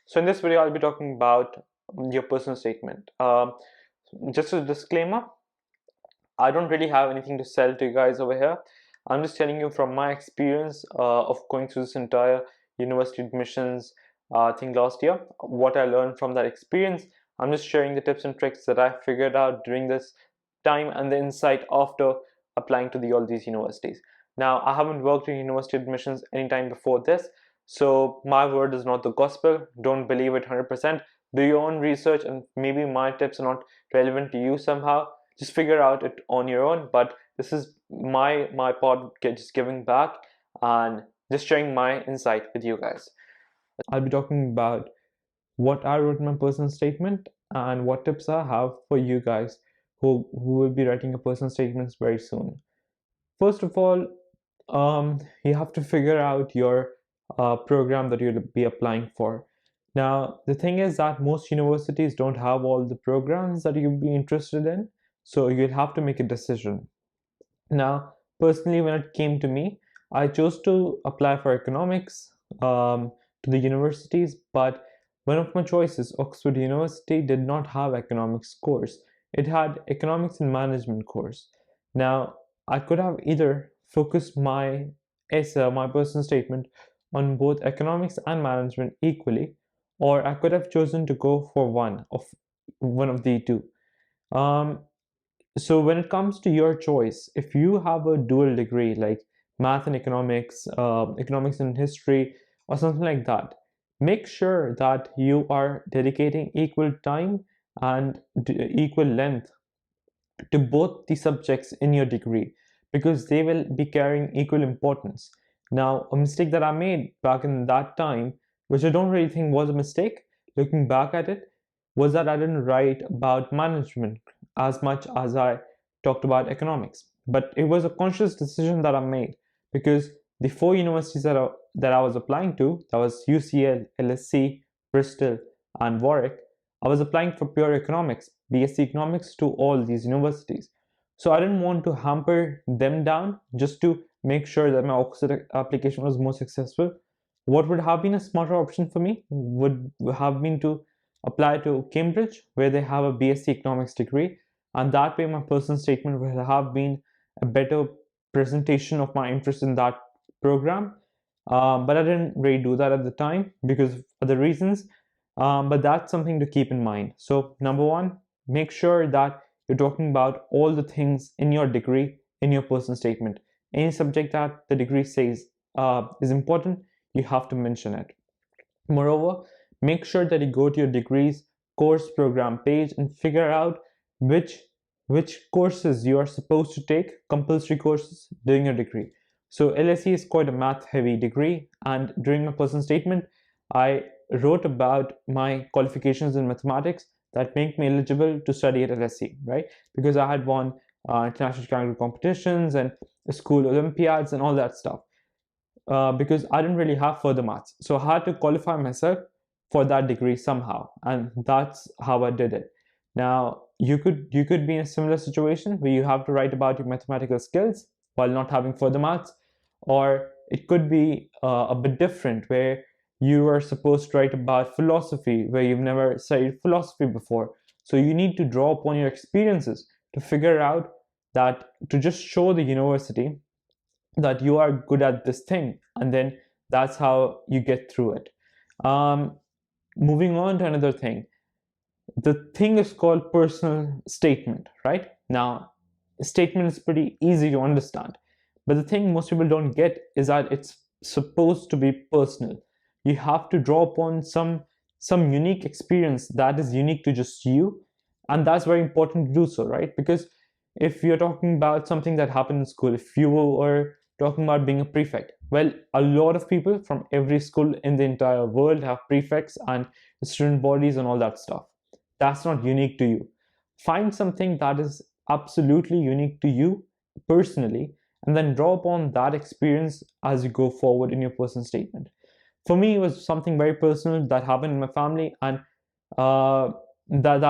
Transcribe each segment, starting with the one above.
So in this video, I'll be talking about your personal statement. Just a disclaimer, I don't really have anything to sell to you guys over here. I'm just telling you from my experience of going through this entire university admissions thing last year, what I learned from that experience. I'm just sharing the tips and tricks that I figured out during this time and the insight after applying to all these universities. Now, I haven't worked in university admissions anytime before this, so my word is not the gospel. Don't believe it 100%. Do your own research, and maybe my tips are not relevant to you somehow. Just figure out it on your own. But this is my part, just giving back and just sharing my insight with you guys. I'll be talking about what I wrote in my personal statement and what tips I have for you guys who will be writing a personal statements very soon. First of all, you have to figure out your program that you'll be applying for. Now, the thing is that most universities don't have all the programs that you'll be interested in, so you'll have to make a decision. Now, personally, when it came to me, I chose to apply for economics to the universities, but one of my choices, Oxford University, did not have economics course. It had economics and management course. Now, I could have either focused my essay, my personal statement, on both economics and management equally, or I could have chosen to go for one of the two. So when it comes to your choice, if you have a dual degree like math and economics, economics and history, or something like that, make sure that you are dedicating equal time and equal length to both the subjects in your degree, because they will be carrying equal importance. Now, a mistake that I made back in that time, which I don't really think was a mistake, looking back at it, was that I didn't write about management as much as I talked about economics. But it was a conscious decision that I made, because the four universities that I was applying to, that was UCL, LSE, Bristol, and Warwick, I was applying for pure economics, BSc economics, to all these universities. So I didn't want to hamper them down just to make sure that my Oxford application was more successful. What would have been a smarter option for me would have been to apply to Cambridge, where they have a BSc economics degree, and that way my personal statement would have been a better presentation of my interest in that program. But I didn't really do that at the time because of other reasons. But that's something to keep in mind. So number one, make sure that you're talking about all the things in your degree in your personal statement. Any subject that the degree says is important, you have to mention it. Moreover, make sure that you go to your degrees course program page and figure out which courses you are supposed to take, compulsory courses, during your degree. So LSE is quite a math heavy degree, and during my personal statement, I wrote about my qualifications in mathematics that make me eligible to study at LSE, right? Because I had won international category competitions and school Olympiads and all that stuff. Because I didn't really have further maths, so I had to qualify myself for that degree somehow, and that's how I did it. Now, you could be in a similar situation where you have to write about your mathematical skills while not having further maths, or it could be a bit different where you are supposed to write about philosophy where you've never studied philosophy before. So you need to draw upon your experiences to figure out that, to just show the university that you are good at this thing, and then that's how you get through it. Moving on to another thing, the thing is called personal statement. Right now, a statement is pretty easy to understand, but the thing most people don't get is that it's supposed to be personal. You have to draw upon some unique experience that is unique to just you, and that's very important to do so, right? Because if you're talking about something that happened in school, if you were talking about being a prefect, well, a lot of people from every school in the entire world have prefects and student bodies and all that stuff. That's not unique to you. Find something that is absolutely unique to you personally, and then draw upon that experience as you go forward in your personal statement. For me, it was something very personal that happened in my family, and that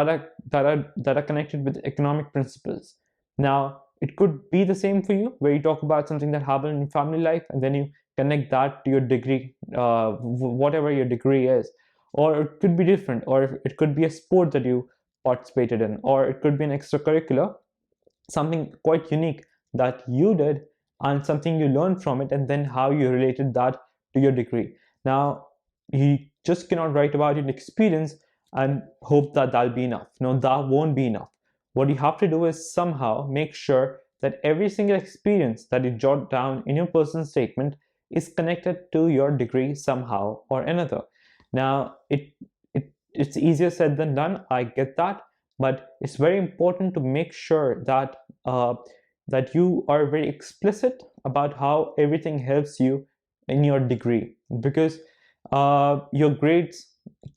are connected with economic principles. Now, it could be the same for you, where you talk about something that happened in family life, and then you connect that to your degree, whatever your degree is. or it could be different, or it could be a sport that you participated in, or it could be an extracurricular, something quite unique that you did and something you learned from it, and then how you related that to your degree. Now, you just cannot write about your experience and hope that that'll be enough. No, that won't be enough. What you have to do is somehow make sure that every single experience that you jot down in your personal statement is connected to your degree somehow or another. Now, it's easier said than done, I get that, but it's very important to make sure that that you are very explicit about how everything helps you in your degree, because your grades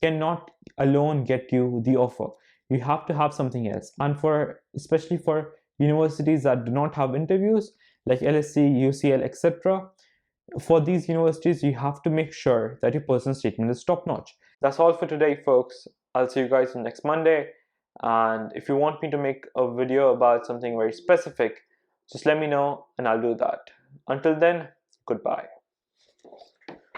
cannot alone get you the offer. You have to have something else, and for especially for universities that do not have interviews like LSE, UCL, etc., for these universities, you have to make sure that your personal statement is top notch. That's all for today, folks. I'll see you guys next Monday. And if you want me to make a video about something very specific, just let me know and I'll do that. Until then, goodbye.